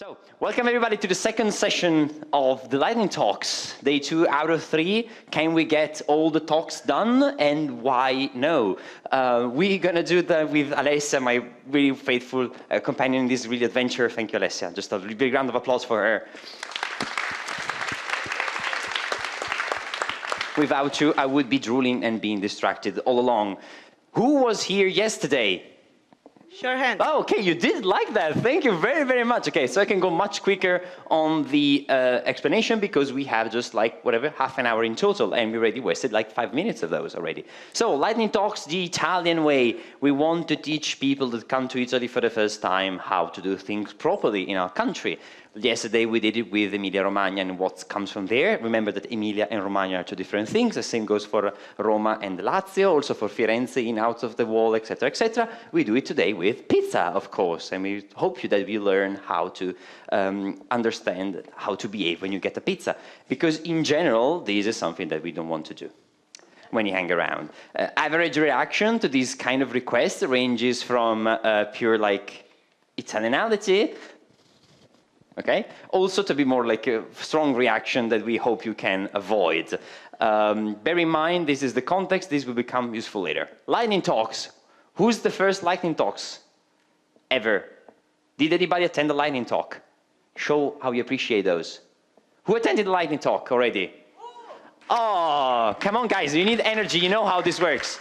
So, welcome everybody to the second session of the lightning talks. Day 2 out of 3. Can we get all the talks done, and why no? We're going to do that with Alessia, my really faithful companion in this really adventure. Thank you, Alessia. Just a big round of applause for her. Without you, I would be drooling and being distracted all along. Who was here yesterday? Sure hand. Oh, okay, you did like that. Thank you very, very much. Okay, so I can go much quicker on the explanation because we have just like, whatever, half an hour in total, and we already wasted like 5 minutes of those already. So, Lightning Talks the Italian way. We want to teach people that come to Italy for the first time how to do things properly in our country. Yesterday we did it with Emilia-Romagna and what comes from there. Remember that Emilia and Romagna are two different things. The same goes for Roma and Lazio, also for Firenze, in, out of the wall, etc., etc. We do it today with pizza, of course, and we hope that you learn how to understand how to behave when you get a pizza. Because in general, this is something that we don't want to do when you hang around. Average reaction to these kind of requests ranges from pure like Italianality, okay? Also to be more like a strong reaction that we hope you can avoid. Bear in mind, this is the context, this will become useful later. Lightning Talks. Who's the first Lightning Talks ever? Did anybody attend the Lightning Talk? Show how you appreciate those. Who attended the Lightning Talk already? Oh, come on guys, you need energy, you know how this works.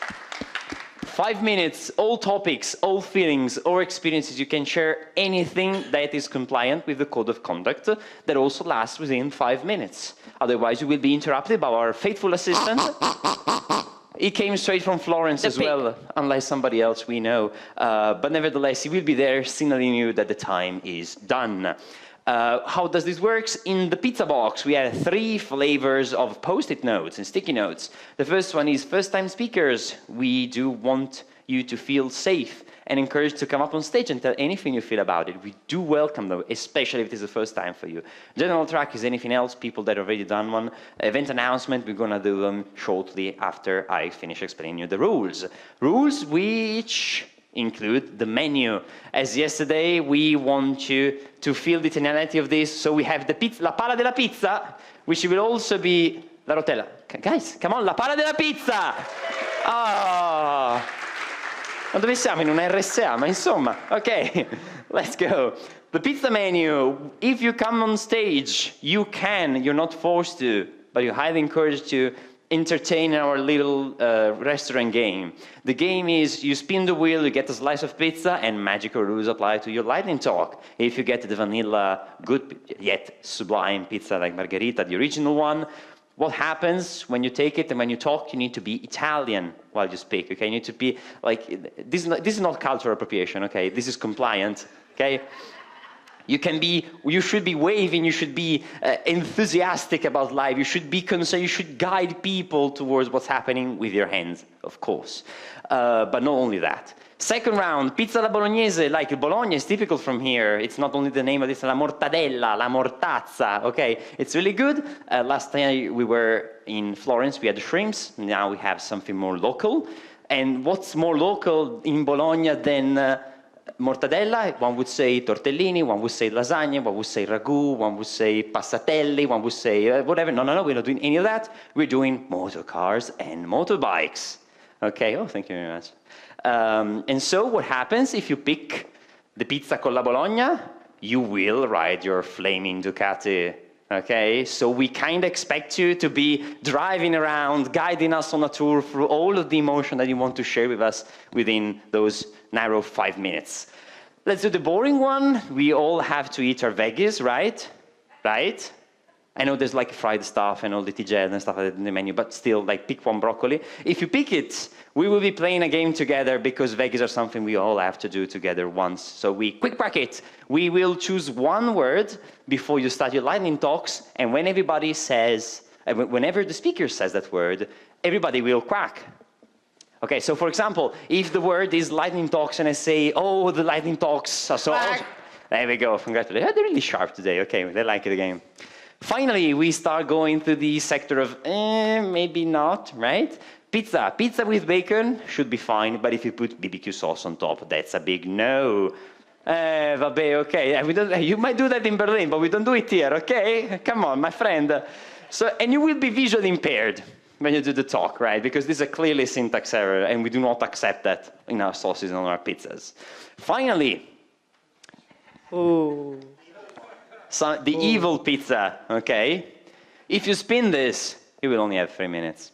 5 minutes, all topics, all feelings, or experiences. You can share anything that is compliant with the code of conduct that also lasts within 5 minutes. Otherwise, you will be interrupted by our faithful assistant. He came straight from Florence as well, unlike somebody else we know. But nevertheless, he will be there signaling you that the time is done. How does this work? In the pizza box, we have 3 flavors of post-it notes and sticky notes. The first one is first-time speakers. We do want you to feel safe and encouraged to come up on stage and tell anything you feel about it. We do welcome them, especially if it is the first time for you. General track is anything else, people that have already done one. Event announcement, we're gonna do them shortly after I finish explaining you the rules. Rules which include the menu. As yesterday, we want you to feel the Italianity of this, so we have the pizza, la pala della pizza, which will also be la rotella. Guys, come on, la pala della pizza! Oh. Ma dove siamo? In un RSA, ma insomma, okay, let's go. The pizza menu, if you come on stage, you can, you're not forced to, but you're highly encouraged to entertain our little restaurant game. The game is you spin the wheel, you get a slice of pizza, and magical rules apply to your lightning talk. If you get the vanilla, good yet sublime pizza like Margherita, the original one, what happens when you take it and when you talk, you need to be Italian while you speak, okay? You need to be like, this is not cultural appropriation, okay? This is compliant, okay? You should be waving, you should be enthusiastic about life, you should be concerned, you should guide people towards what's happening with your hands, of course. But not only that. Second round, pizza alla bolognese, like Bologna is typical from here. It's not only the name of this, la mortadella, la mortazza, okay? It's really good. Last time we were in Florence, we had shrimps. Now we have something more local. And what's more local in Bologna than mortadella? One would say tortellini, one would say lasagna, one would say ragu, one would say passatelli, one would say whatever. No, we're not doing any of that. We're doing motor cars and motorbikes. Okay, oh, thank you very much. And so what happens if you pick the pizza con la Bologna? You will ride your flaming Ducati. Okay, so we kind of expect you to be driving around, guiding us on a tour through all of the emotion that you want to share with us within those narrow 5 minutes. Let's do the boring one. We all have to eat our veggies, right? Right? I know there's like fried stuff and all the tigelle and stuff like that in the menu, but still, like, pick one broccoli. If you pick it, we will be playing a game together because veggies are something we all have to do together once. So we quick bracket. We will choose one word before you start your lightning talks, and when everybody says, whenever the speaker says that word, everybody will quack. Okay, so for example, if the word is lightning talks and I say, oh, the lightning talks are so awesome. There we go, congratulations. They're really sharp today, okay, they like the game. Finally, we start going to the sector of, maybe not, right? Pizza. Pizza with bacon should be fine, but if you put BBQ sauce on top, that's a big no. Vabbè, okay. We don't, you might do that in Berlin, but we don't do it here, okay? Come on, my friend. So, and you will be visually impaired when you do the talk, right? Because this is a clearly syntax error, and we do not accept that in our sauces and on our pizzas. Finally, Oh. so the evil pizza, okay? If you spin this, you will only have 3 minutes.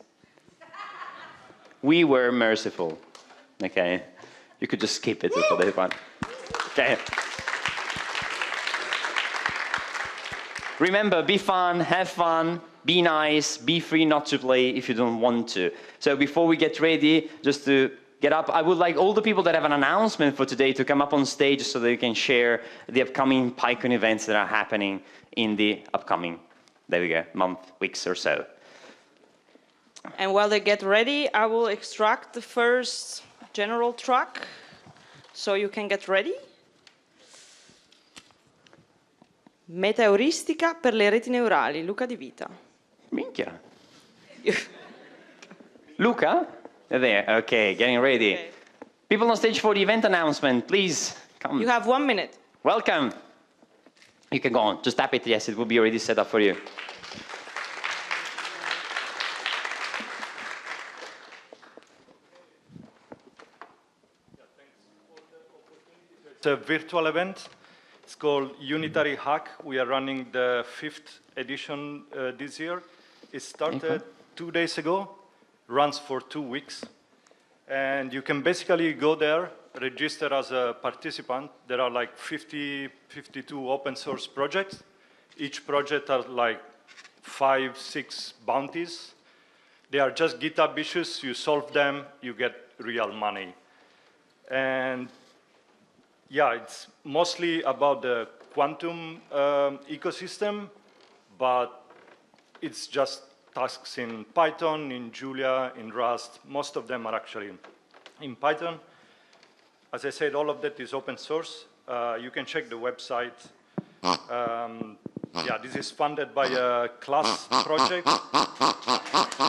We were merciful, okay? You could just skip it for this one. Okay. Remember, be fun, have fun, be nice, be free not to play if you don't want to. So before we get ready, just to get up, I would like all the people that have an announcement for today to come up on stage so that you can share the upcoming PyCon events that are happening in the upcoming, there we go, month, weeks or so. And while they get ready, I will extract the first general track so you can get ready. Meta-euristica per le reti neurali, Luca Di Vita. Minchia. Luca? There, okay, getting ready. Okay. People on stage for the event announcement, please come. You have 1 minute. Welcome. You can go on, just tap it, yes, it will be already set up for you. It's a virtual event. It's called Unitary Hack. We are running the 5th edition this year. It started 2 days ago, runs for 2 weeks. And you can basically go there, register as a participant. There are like 52 open source projects. Each project has like 5, 6 bounties. They are just GitHub issues. You solve them, you get real money. And yeah, it's mostly about the quantum ecosystem, but it's just tasks in Python, in Julia, in Rust. Most of them are actually in Python. As I said, all of that is open source. You can check the website. Yeah, this is funded by a class project.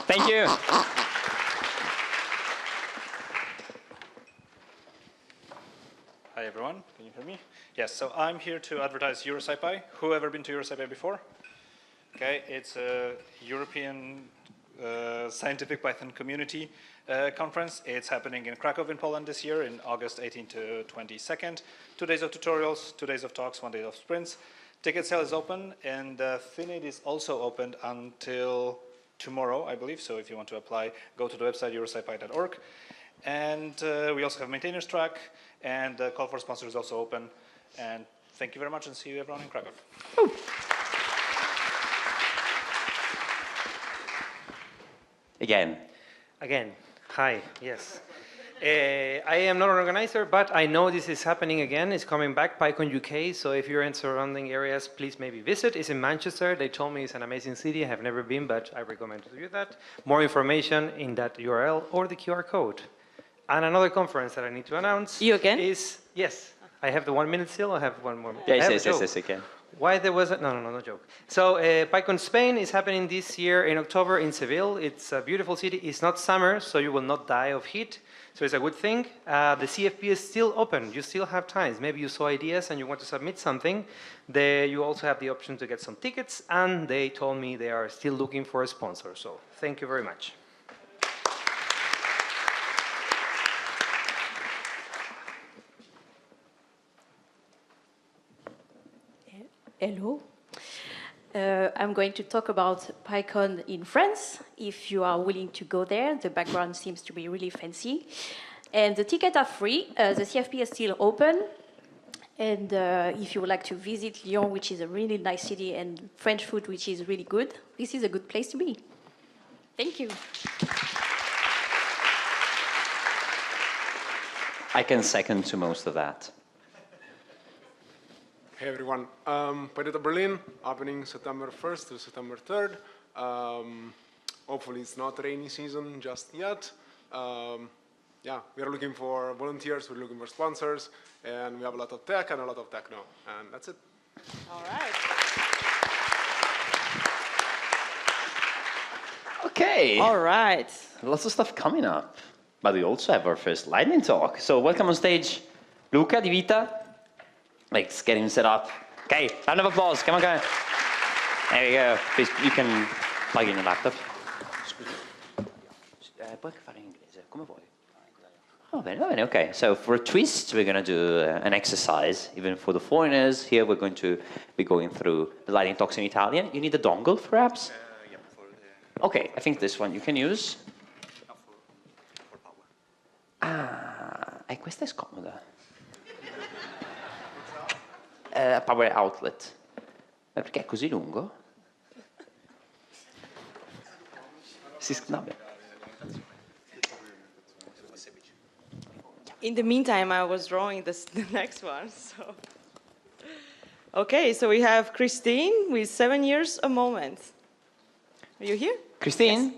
Thank you. Hi everyone, can you hear me? Yes, so I'm here to advertise EuroSciPy. Who ever been to EuroSciPy before? Okay, it's a European scientific Python community conference. It's happening in Krakow in Poland this year in August 18 to 22nd. 2 days of tutorials, 2 days of talks, 1 day of sprints. Ticket sale is open and the Finid is also open until tomorrow, I believe. So if you want to apply, go to the website euroscipy.org. And we also have a maintainers track, and the call for sponsors is also open. And thank you very much, and see you everyone in Krakow. Ooh. Again. Again, hi, yes. I am not an organizer, but I know this is happening again. It's coming back, PyCon UK, so if you're in surrounding areas, please maybe visit. It's in Manchester. They told me it's an amazing city. I have never been, but I recommend to do that. More information in that URL or the QR code. And another conference that I need to announce You again? is, yes, I have the 1 minute still. I have 1 more minute. Yes, you can. Why there was a, no joke. So PyCon Spain is happening this year in October in Seville. It's a beautiful city. It's not summer, so you will not die of heat. So it's a good thing. The CFP is still open. You still have time. Maybe you saw ideas and you want to submit something. You also have the option to get some tickets, and they told me they are still looking for a sponsor. So thank you very much. Hello. I'm going to talk about PyCon in France. If you are willing to go there, the background seems to be really fancy. And the tickets are free. The CFP is still open. And if you would like to visit Lyon, which is a really nice city, and French food, which is really good, this is a good place to be. Thank you. I can second to most of that. Hey everyone, PyCon Italia Berlin, happening September 1st to September 3rd. Hopefully it's not rainy season just yet. Yeah, we are looking for volunteers, we're looking for sponsors, and we have a lot of tech and a lot of techno, and that's it. All right. Okay. All right. Lots of stuff coming up. But we also have our first lightning talk. So welcome on stage, Luca Di Vita. Let's get him set up. Okay, round of applause. Come on, come on. There we go. Please, you can plug in your laptop. Scusa. Puoi anche fare in inglese, come vuoi. Oh, bene, bene, okay. So for a twist, we're going to do an exercise. Even for the foreigners, here we're going to be going through the lighting talks in Italian. You need a dongle, perhaps? Yeah, for Okay, I think this one you can use. for power. Ah, e questa è scomoda. Power outlet. Ma perché è così lungo? Vabbè. In the meantime, I was drawing the next one. So, okay, so we have Christine with 7 years, a moment. Are you here? Christine,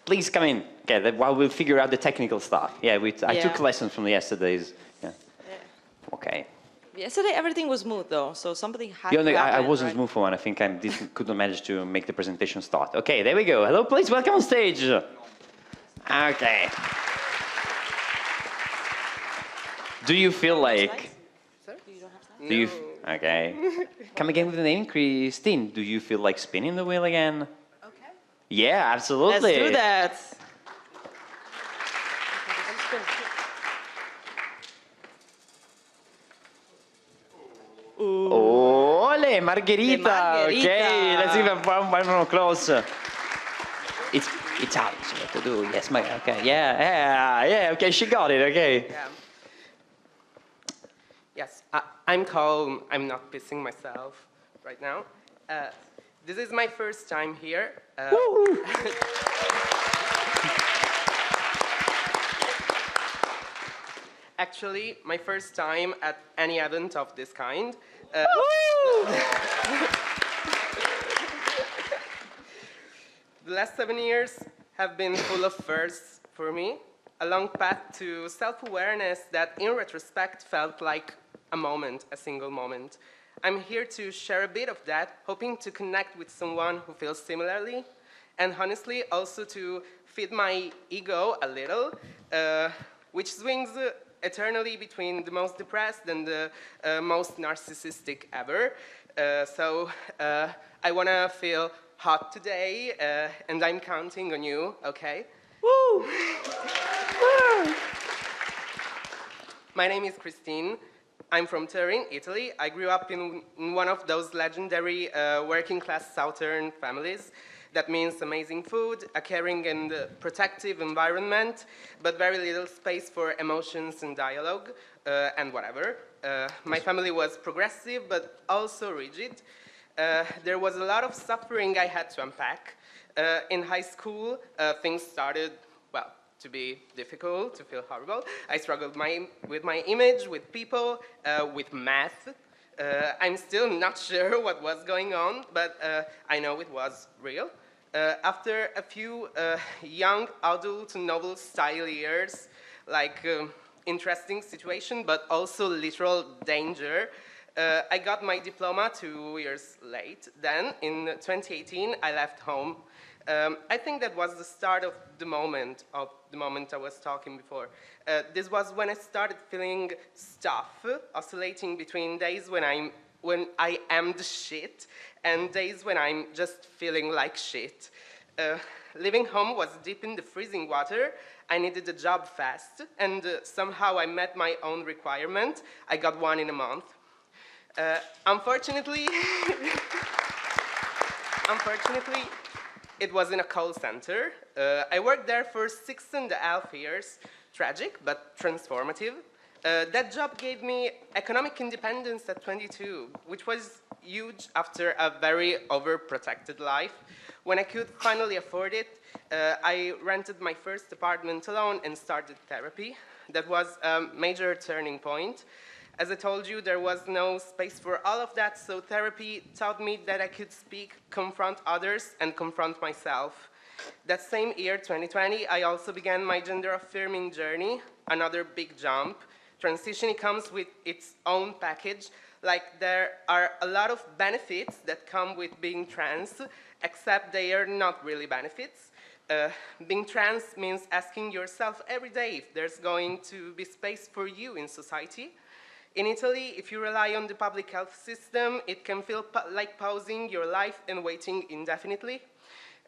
please come in. Okay, while we figure out the technical stuff. Yeah, I took lessons from yesterday's. Yeah. Okay. Yesterday everything was smooth though, so something had Yeah, to no, I happen, wasn't right? smooth for one. I think I couldn't manage to make the presentation start. Okay, there we go. Hello, please welcome on stage. Okay. Do you feel like? Do you? Okay. Come again with the name, Christine. Do you feel like spinning the wheel again? Okay. Yeah, absolutely. Let's do that. Ole, Margherita. The Margherita. Okay, let's give one more close. It's Italian, so what to do? Yes, okay, yeah. Okay, she got it. Okay. Yeah. Yes, I'm calm. I'm not pissing myself right now. This is my first time here. Actually, my first time at any event of this kind. The last 7 years have been full of firsts for me, a long path to self-awareness that in retrospect felt like a moment, a single moment. I'm here to share a bit of that, hoping to connect with someone who feels similarly, and honestly also to feed my ego a little, which swings eternally between the most depressed and the most narcissistic ever. So I want to feel hot today, and I'm counting on you, okay? Woo! My name is Christine. I'm from Turin, Italy. I grew up in one of those legendary working-class southern families. That means amazing food, a caring and protective environment, but very little space for emotions and dialogue, and whatever. My family was progressive, but also rigid. There was a lot of suffering I had to unpack. In high school, things started, well, to be difficult, to feel horrible. I struggled with my image, with people, with math. I'm still not sure what was going on, but I know it was real. After a few young adult novel-style years, like interesting situation, but also literal danger, I got my diploma 2 years late. Then, in 2018, I left home. I think that was the start of the moment I was talking before. This was when I started feeling stuff, oscillating between days when I am the shit and days when I'm just feeling like shit. Leaving home was deep in the freezing water. I needed a job fast, and somehow I met my own requirement. I got one in a month. Unfortunately, it was in a call center. I worked there for 6.5 years. Tragic, but transformative. That job gave me economic independence at 22, which was huge after a very overprotected life. When I could finally afford it, I rented my first apartment alone and started therapy. That was a major turning point. As I told you, there was no space for all of that, so therapy taught me that I could speak, confront others, and confront myself. That same year, 2020, I also began my gender-affirming journey, another big jump. Transitioning comes with its own package, like there are a lot of benefits that come with being trans, except they are not really benefits. Being trans means asking yourself every day if there's going to be space for you in society. In Italy, if you rely on the public health system, it can feel like pausing your life and waiting indefinitely.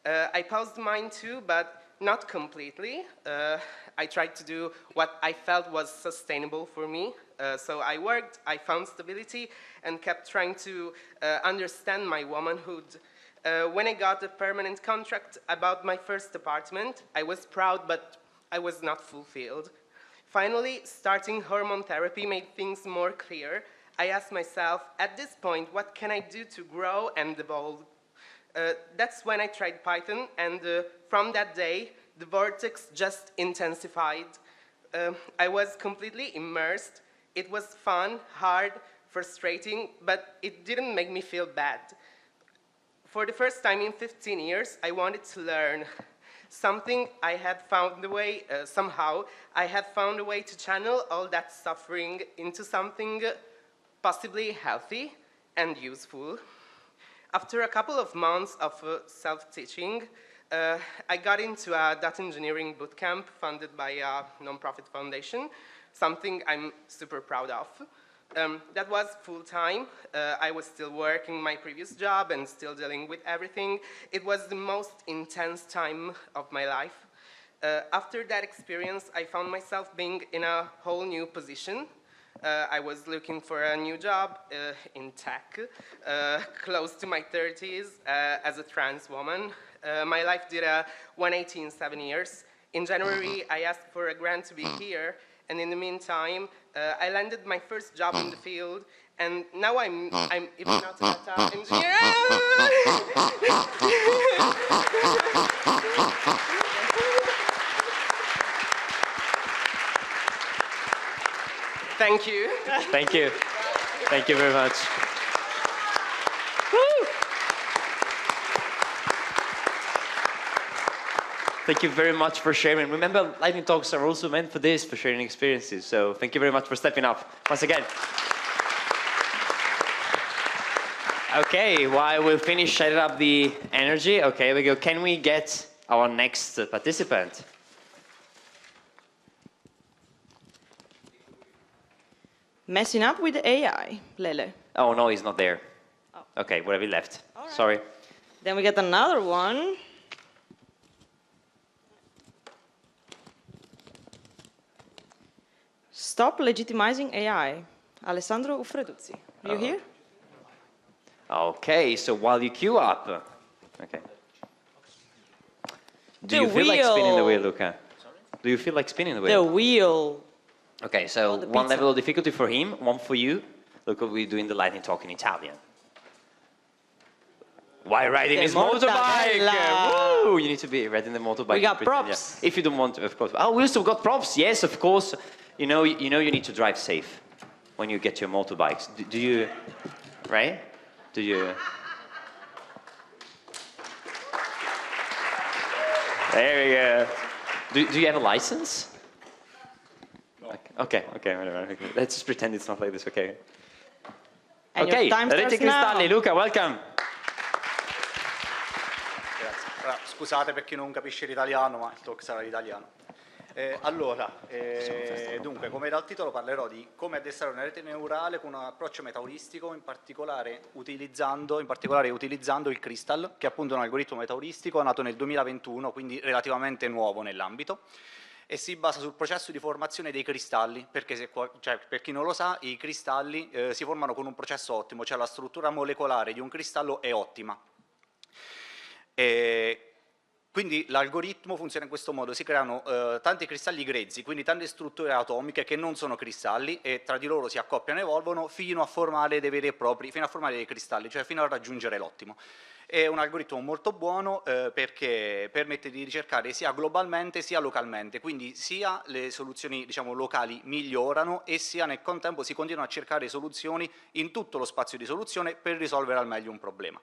I paused mine too, but not completely. I tried to do what I felt was sustainable for me. So I worked, I found stability, and kept trying to understand my womanhood. When I got a permanent contract about my first apartment, I was proud, but I was not fulfilled. Finally, starting hormone therapy made things more clear. I asked myself, at this point, what can I do to grow and evolve? That's when I tried Python, and from that day, the vortex just intensified. I was completely immersed. It was fun, hard, frustrating, but it didn't make me feel bad. For the first time in 15 years, I wanted to learn something. I had found a way, somehow, I had found a way to channel all that suffering into something possibly healthy and useful. After a couple of months of self-teaching, I got into a data engineering bootcamp funded by a nonprofit foundation, something I'm super proud of. That was full-time. I was still working my previous job and still dealing with everything. It was the most intense time of my life. After that experience, I found myself being in a whole new position. I was looking for a new job in tech, close to my 30s, as a trans woman. My life did a 180 in 7 years. In January, I asked for a grant to be here, and in the meantime, I landed my first job in the field, and now I'm even not a data engineer. Thank you. Thank you. Thank you very much. Woo! Thank you very much for sharing. Remember, lightning talks are also meant for this, for sharing experiences. So thank you very much for stepping up once again. Okay, while we'll finish setting up the energy, okay, here we go. Can we get our next participant? Messing up with AI, Lele. Oh, no, he's not there. Oh. Okay, where have he left? All right. Sorry. Then we get another one. Stop legitimizing AI. Alessandro Uffreduzzi. Are you here? Okay, so while you queue up, okay. Do The you feel like spinning the wheel, wheel. Luca? Do you feel like spinning the The wheel? wheel. Okay, so Oh, the one pizza. level of difficulty for him, one for you. Look what we're doing the lightning talk in Italian. While riding The his motorbike! mortadella. Woo! You need to be riding the motorbike. We got and pretend, props. yeah. If you don't want to, of course. Oh, we also got props. Yes, of course. You know you need to drive safe when you get your motorbikes. Do you, right? Do you? There we go. Do you have a license? No. Okay, whatever. Okay. Let's just pretend it's not like this, okay? And Okay, your time starts Rete Cristalli, now. Luca, welcome. Grazie. Allora, scusate per chi non capisce l'italiano, ma il talk sarà in italiano. Dunque, come dal titolo parlerò di come addestrare una rete neurale con un approccio metauristico, in particolare utilizzando il Crystal, che è appunto un algoritmo metauristico nato nel 2021, quindi relativamente nuovo nell'ambito, e si basa sul processo di formazione dei cristalli, perché per chi non lo sa, i cristalli si formano con un processo ottimo, cioè la struttura molecolare di un cristallo è ottima. Quindi l'algoritmo funziona in questo modo: si creano tanti cristalli grezzi, quindi tante strutture atomiche che non sono cristalli, e tra di loro si accoppiano e evolvono fino a formare dei veri e propri, fino a formare dei cristalli, cioè fino a raggiungere l'ottimo. È un algoritmo molto buono perché permette di ricercare sia globalmente sia localmente, quindi sia le soluzioni, diciamo, locali migliorano, e sia nel contempo si continua a cercare soluzioni in tutto lo spazio di soluzione per risolvere al meglio un problema.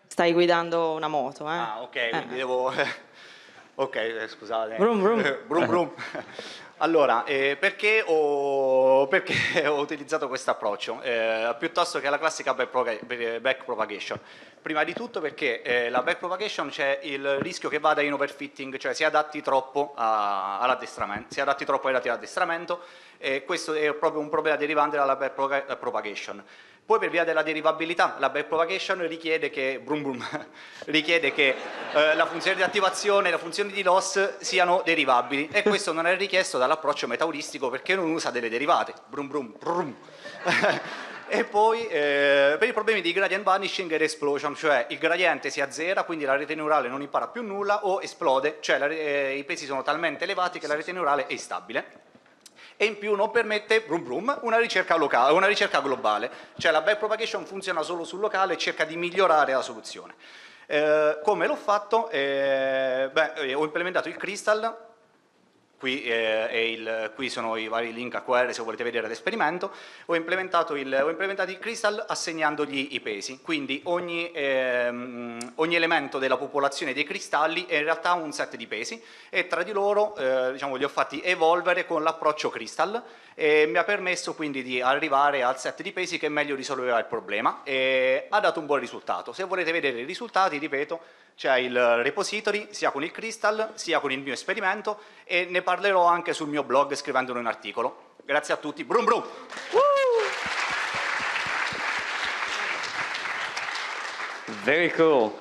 Stai guidando una moto, eh? Ah, ok, quindi devo... ok, scusate. Brum, brum. Brum, brum. Allora, perché perché ho utilizzato questo approccio piuttosto che la classica backpropagation? Prima di tutto perché la backpropagation c'è il rischio che vada in overfitting, cioè si adatti troppo all'addestramento, si adatti troppo ai dati all'addestramento, e questo è proprio un problema derivante dalla backpropagation. Poi per via della derivabilità, la backpropagation richiede che, richiede che la funzione di attivazione e la funzione di loss siano derivabili, e questo non è richiesto dall'approccio metauristico perché non usa delle derivate. E poi per i problemi di gradient vanishing ed explosion, cioè il gradiente si azzera, quindi la rete neurale non impara più nulla, o esplode, cioè i pesi sono talmente elevati che la rete neurale è instabile. E in più non permette una ricerca locale, una ricerca globale, cioè la backpropagation funziona solo sul locale e cerca di migliorare la soluzione. Come l'ho fatto? Ho implementato il Crystal. Qui sono i vari link a QR se volete vedere l'esperimento. Ho implementato il Crystal assegnandogli i pesi, quindi ogni elemento della popolazione dei cristalli è in realtà un set di pesi, e tra di loro diciamo, li ho fatti evolvere con l'approccio Crystal, e mi ha permesso quindi di arrivare al set di pesi che meglio risolveva il problema, e ha dato un buon risultato. Se volete vedere i risultati, ripeto, c'è il repository sia con il Crystal sia con il mio esperimento, e ne parlerò anche sul mio blog scrivendone un articolo. Grazie a tutti. Brum brum! Very cool.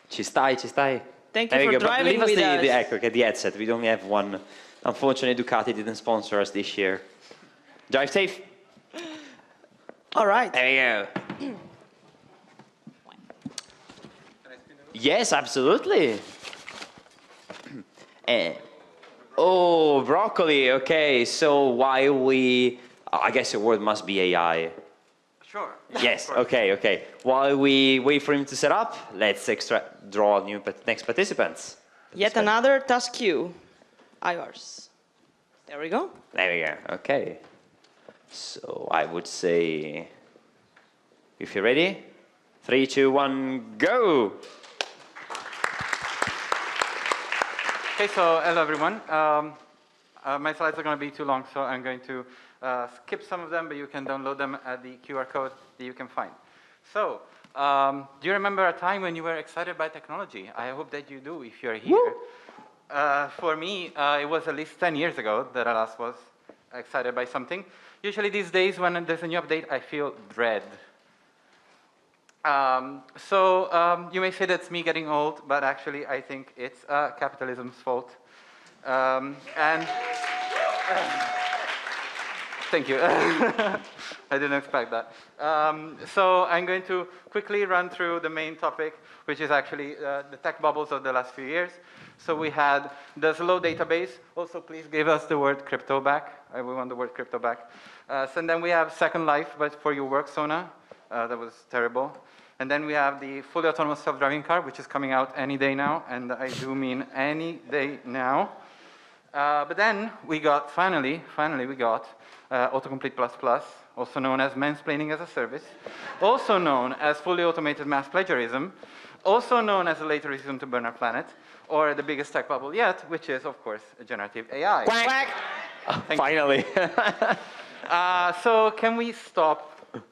Ci stai, ci stai. Thank There you you for go. But driving leave us with us. ecco, okay, the headset. We only have one. Unfortunately, Ducati didn't sponsor us this year. Drive safe. All right. There you go. Yes, absolutely. Oh, broccoli. Okay, so while we, I guess the word must be AI. Sure. Yes. Okay. While we wait for him to set up, let's draw new next participants. Yet another task queue. Yours. There we go. There we go. Okay. So I would say, if you're ready, 3, 2, 1, go. Okay, so hello everyone. My slides are going to be too long, so I'm going to skip some of them, but you can download them at the QR code that you can find. So, do you remember a time when you were excited by technology? I hope that you do if you're here. For me, it was at least 10 years ago that I last was excited by something. Usually these days when there's a new update, I feel dread. You may say that's me getting old, but actually I think it's capitalism's fault. Thank you. I didn't expect that. So I'm going to quickly run through the main topic, which is actually the tech bubbles of the last few years. So we had the slow database. Also, please give us the word crypto back. We want the word crypto back. And then we have Second Life, but for your work, Sona. That was terrible. And then we have the fully autonomous self-driving car, which is coming out any day now, and I do mean any day now. But then we got, finally we got Autocomplete++, also known as mansplaining as a service, also known as fully automated mass plagiarism, also known as a later reason to burn our planet, or the biggest tech bubble yet, which is, of course, generative AI. Quack! Finally. So can we stop,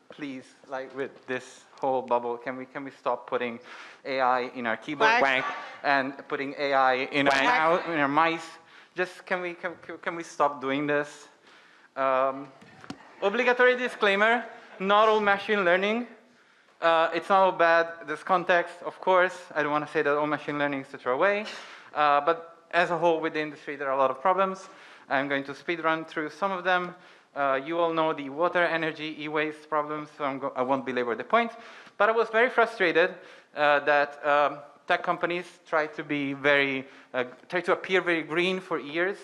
please, like with this whole bubble? Can we stop putting AI in our keyboard Quack. and putting AI in our mice? Just can we stop doing this? Obligatory disclaimer: not all machine learning. It's not all bad. There's context, of course. I don't want to say that all machine learning is to throw away, but as a whole, with the industry, there are a lot of problems. I'm going to speed run through some of them. You all know the water, energy, e-waste problems, so I won't belabor the point. But I was very frustrated that tech companies try to appear very green for years,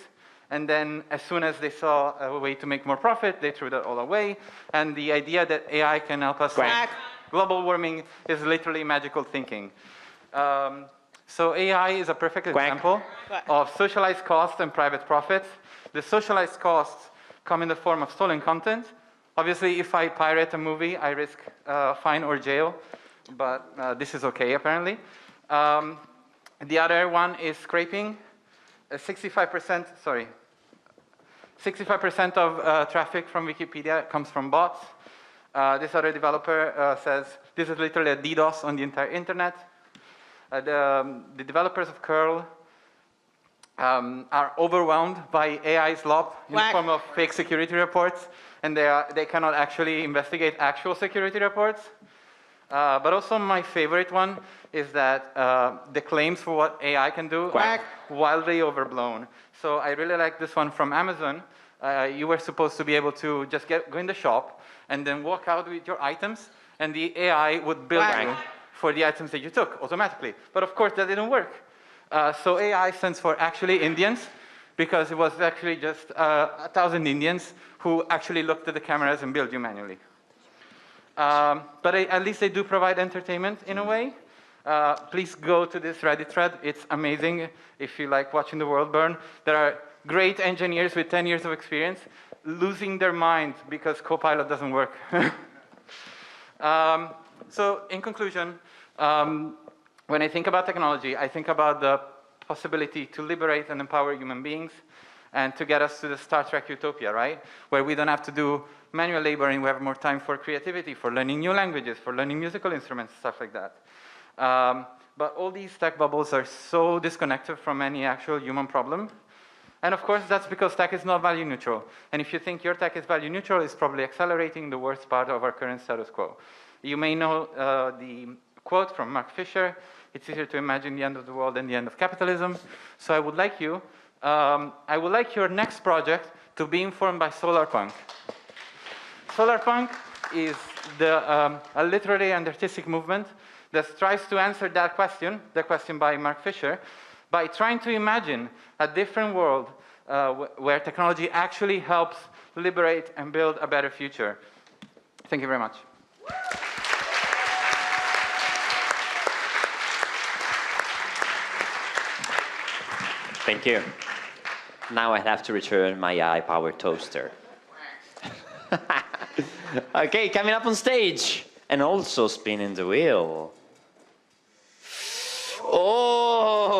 and then as soon as they saw a way to make more profit, they threw that all away. And the idea that AI can help us solve global warming is literally magical thinking. So AI is a perfect example of socialized costs and private profits. The socialized costs come in the form of stolen content. Obviously, if I pirate a movie, I risk fine or jail, but this is okay, apparently. The other one is scraping. 65%, sorry. 65% of traffic from Wikipedia comes from bots. This other developer says this is literally a DDoS on the entire internet. The developers of curl are overwhelmed by AI slop in the form of fake security reports, and they cannot actually investigate actual security reports. But also my favorite one is that the claims for what AI can do are wildly overblown. So I really like this one from Amazon. You were supposed to be able to just go in the shop and then walk out with your items, and the AI would bill you for the items that you took automatically. But of course, that didn't work. So AI stands for actually Indians, because it was actually just 1,000 Indians who actually looked at the cameras and billed you manually. But at least they do provide entertainment in a way. Please go to this Reddit thread. It's amazing if you like watching the world burn. There are great engineers with 10 years of experience losing their minds because Copilot doesn't work. So in conclusion, when I think about technology, I think about the possibility to liberate and empower human beings and to get us to the Star Trek utopia, right? Where we don't have to do manual labor and we have more time for creativity, for learning new languages, for learning musical instruments, stuff like that. But all these tech bubbles are so disconnected from any actual human problem. And of course, that's because tech is not value neutral. And if you think your tech is value neutral, it's probably accelerating the worst part of our current status quo. You may know the quote from Mark Fisher: "It's easier to imagine the end of the world than the end of capitalism." So I would like your next project to be informed by Solarpunk. Solarpunk is a literary and artistic movement that tries to answer that question, the question by Mark Fisher, by trying to imagine a different world where technology actually helps liberate and build a better future. Thank you very much. Thank you. Now I have to return my AI-powered toaster. Okay, coming up on stage and also spinning the wheel. Oh,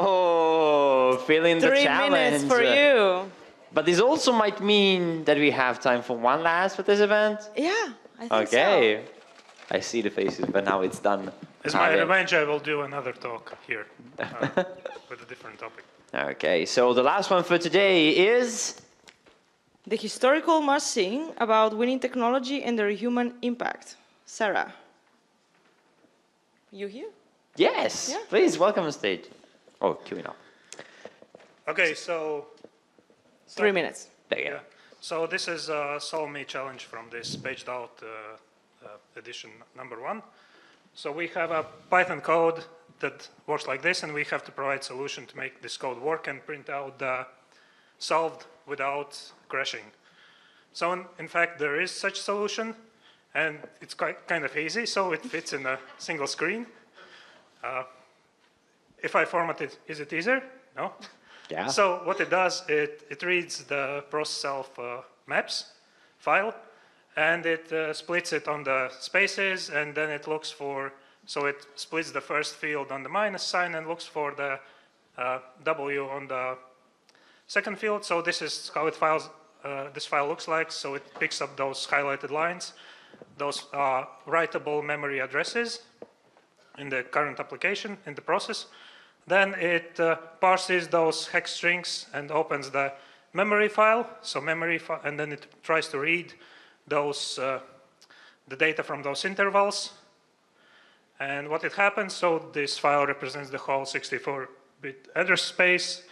feeling the challenge. 3 minutes for you. But this also might mean that we have time for one last participant. Yeah, I think so. Okay. I see the faces, but now it's done. As my revenge, I will do another talk here with a different topic. Okay, so the last one for today is... The historical must sing about winning technology and their human impact. Sarah. You here? Yes, yeah. Please, welcome on stage. Oh, queuing up. Okay, so... 3 minutes. There you go. So this is a Solve Me challenge from this paged out edition #1. So we have a Python code that works like this, and we have to provide solution to make this code work and print out the solved without crashing. So in fact, there is such solution, and it's kind of easy, so it fits in a single screen. If I format it, is it easier? No? Yeah. So what it does, it reads the process self maps file, and it splits it on the spaces, and then it looks for, so it splits the first field on the minus sign and looks for the W on the second field. So this is how this file looks like. So it picks up those highlighted lines. Those are writable memory addresses in the current application, in the process. Then it parses those hex strings and opens the memory file. So and then it tries to read those the data from those intervals. And what it happens, so this file represents the whole 64-bit address space.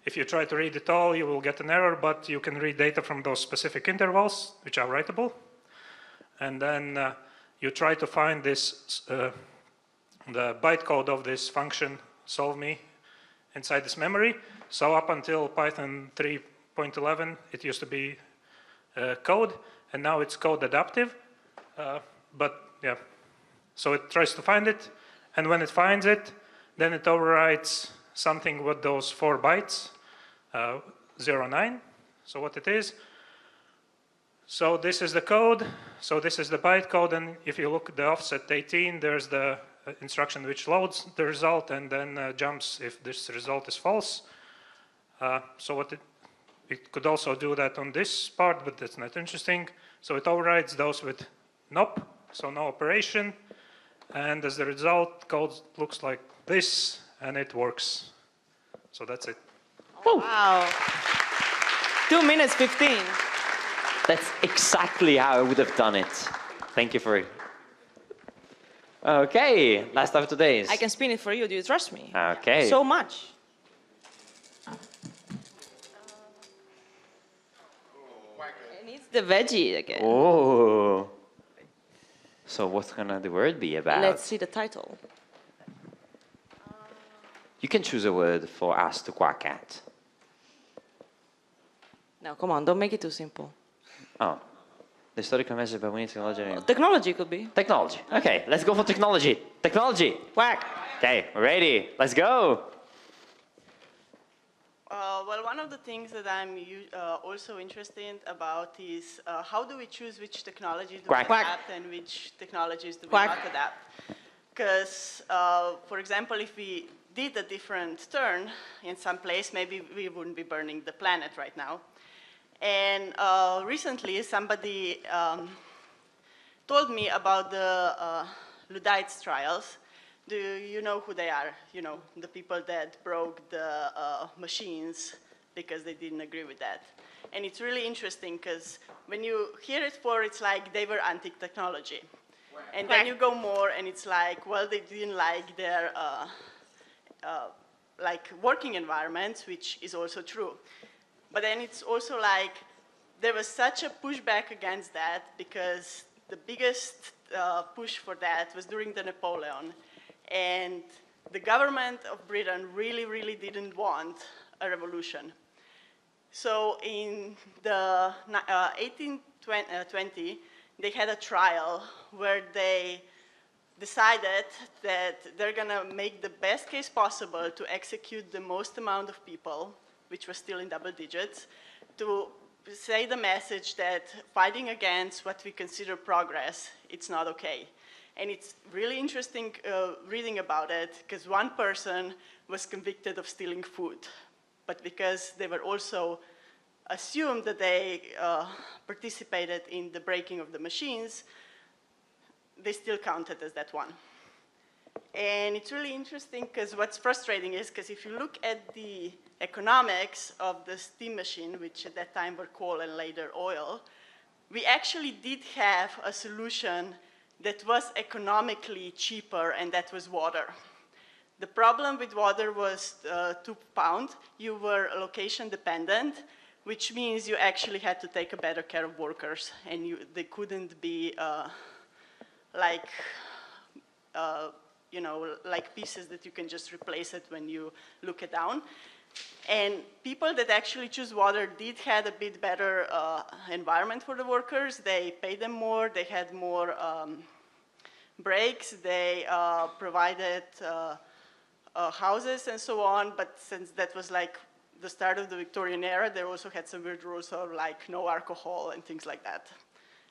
If you try to read it all, you will get an error, but you can read data from those specific intervals, which are writable. And then you try to find this, the bytecode of this function, solve me, inside this memory. So up until Python 3.11, it used to be code, and now it's code adaptive. But yeah, so it tries to find it, and when it finds it, then it overwrites something with those 4 bytes, 09. So what it is. So this is the code. So this is the bytecode, and if you look at the offset 18, there's the instruction which loads the result and then jumps if this result is false. So it could also do that on this part, but that's not interesting. So it overrides those with NOP, so no operation. And as the result, code looks like this, and it works. So that's it. Wow. 2 minutes 15. That's exactly how I would have done it. Thank you for it. Okay, last of today's. I can spin it for you. Do you trust me? Okay. So much. And it's the veggie again. Oh. So what's gonna the word be about? Let's see the title. You can choose a word for us to quack at. No, come on, don't make it too simple. Oh. The historical message about winning technology. Technology could be. Technology. Okay, let's go for technology. Technology. Quack. Okay, we're ready. Let's go. Well, one of the things that I'm also interested about is how do we choose which technologies do Quack. we adapt and which technologies do we Quack. not adapt? Because, for example, if we did a different turn in some place, maybe we wouldn't be burning the planet right now. And recently, somebody told me about the Luddites trials. Do you know who they are? You know, the people that broke the machines because they didn't agree with that. And it's really interesting because when you hear it for, it's like they were anti-technology. And then you go more and it's like, well, they didn't like their like working environments, which is also true. But then it's also like there was such a pushback against that because the biggest push for that was during the Napoleon. And the government of Britain really, really didn't want a revolution. So in the 1820, they had a trial where they decided that they're going to make the best case possible to execute the most amount of people, which was still in double digits, to say the message that fighting against what we consider progress, it's not okay. And it's really interesting reading about it, because one person was convicted of stealing food, but because they were also assumed that they participated in the breaking of the machines, they still counted as that one. And it's really interesting because what's frustrating is because if you look at the economics of the steam machine, which at that time were coal and later oil, we actually did have a solution that was economically cheaper, and that was water. The problem with water was 2 pounds. You were location dependent, which means you actually had to take a better care of workers, and they couldn't be you know, like pieces that you can just replace it when you look it down. And people that actually choose water did have a bit better environment for the workers. They paid them more, they had more breaks, they provided houses and so on, but since that was like the start of the Victorian era, they also had some weird rules of like no alcohol and things like that.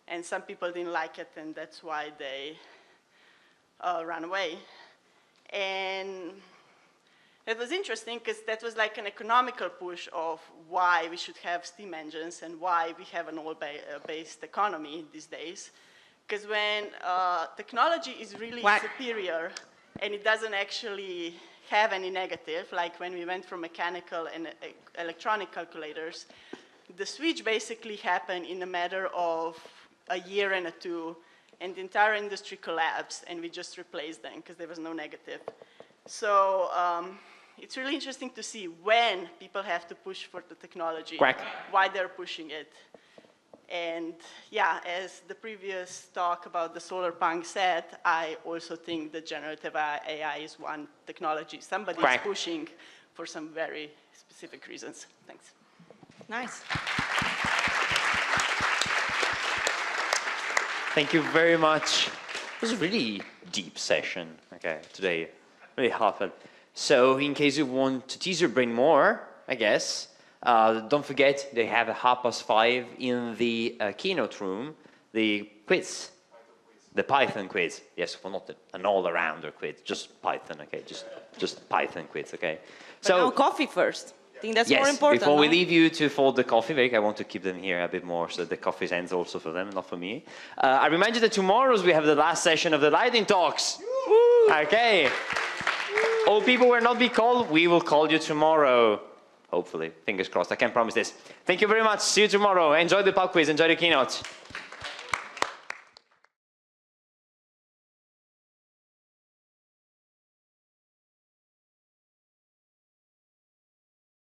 And some people didn't like it, and that's why they ran away. And it was interesting because that was like an economical push of why we should have steam engines and why we have an oil-based economy these days. Because when technology is really superior and it doesn't actually have any negative, like when we went from mechanical and electronic calculators, the switch basically happened in a matter of a year and 2, and the entire industry collapsed, and we just replaced them because there was no negative. So it's really interesting to see when people have to push for the technology, why they're pushing it. And yeah, as the previous talk about the solar punk said, I also think that generative AI is one technology somebody is pushing for some very specific reasons. Thanks. Nice. Thank you very much. It was a really deep session, okay, today. Really heartfelt. So in case you want to tease your brain more, I guess, don't forget they have a 5:30 in the keynote room, the quiz, the Python quiz. Yes, well, not an all-arounder quiz, just Python, okay, just Python quiz, okay. But so now coffee first. think that's yes, more important. before we no? leave you to fold the coffee break, I want to keep them here a bit more so that the coffee ends also for them, not for me. I remind you that tomorrow we have the last session of the lightning talks. Okay. All people will not be called. We will call you tomorrow. Hopefully. Fingers crossed. I can't promise this. Thank you very much. See you tomorrow. Enjoy the pub quiz. Enjoy the keynote.